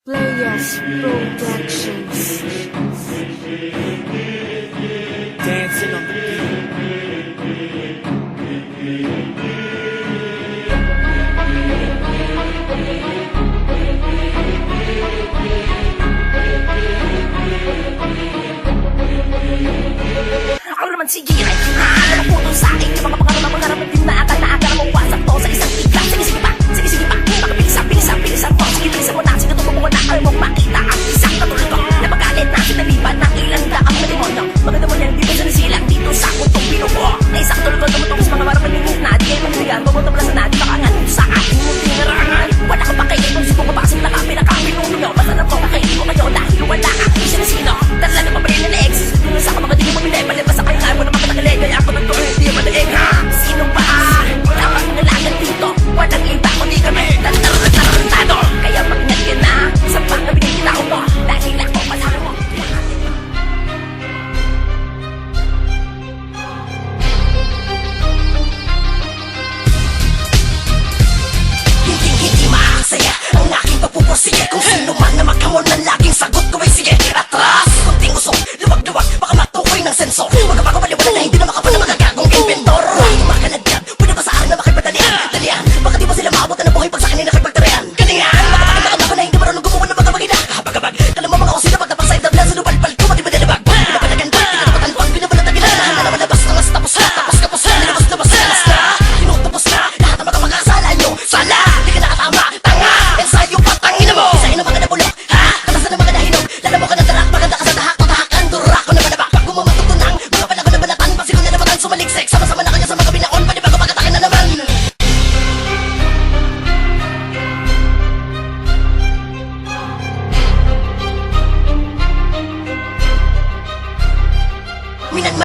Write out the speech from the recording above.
Players Productions. Dancing on the Ako naman sige ay alam mo kung sa akin yung mga pangarap ang harapan din na akala mo wasak to sa isang bigla. Sige pa, sige pa, bilisan mo. Sige bilisan mo na, sige tutubo mo na ayaw mong makita ang isang katulad ko na magalit na sinalipan ng ilang daang malimonyo. Maganda mo yan, di ba sinisilang dito sa kutong binubo na isang katulad ko tumutong sa mga marapan ng na di kayo maniligan, bumoto pala sa nadi makangan sa akin mo tinarangan. Wala ka pa kayo kung sino ko bakasing pinakapinuno nyo. Basta na ko kakainin ko kayo dahil wala akong sinisino. Dala na pabalin na na-exist dun sa mga di mo pinay palibas sa kayo nga mo na makatagalay kaya ako ng doon hindi madaig ha. Sino ba? Dapat nalagan dito walang iba kundi kami tarantado. Kaya mag-ingat ka na sa pangabigay kitao mo dahil ako palaro mo. Hindi makakasaya ang aking pagpupursige. Kung sino man na magkamol na laging sagot ko ay sige. Atras, kunting usok, luwag-luwag, baka matukoy ng sensor. Magkabago maliwanag na hindi na makapal na magagagong inventor. Makanadyan, pwede ba sa akin na makipagdalian? Dalian, baka di mo sila maabot na buhay pag sa akin ay nakipagtarian. Galingan, baka makakita ka na hindi marunong gumawa ng mga magina. Habag-habag, kalam mo mga kusina pag napang-side na blan, sinupal-pal ko, mati ba dalabag? Pinapanagan, pinapatan pag pinapalatagilan. Na namalabas na mas tapos na, tapos na, nilabas na, tinutapos na, lahat ng mga makasala nyo. Sala, di ka nakatama, tanga, ensayo patangin mo. Isain ang mga nabulok, ha? Katas na ng mga nahinog, lala mo ka ng tarak, maganda ka sa tahak, tatahakan, durak ko na malabak. Pag gumamatutunang, mga panahon na balatan, pag sigaw na naman sumaliksik, sama-sama na kanya sa mga binaon, pwede bago pagkatakin na naman. Minan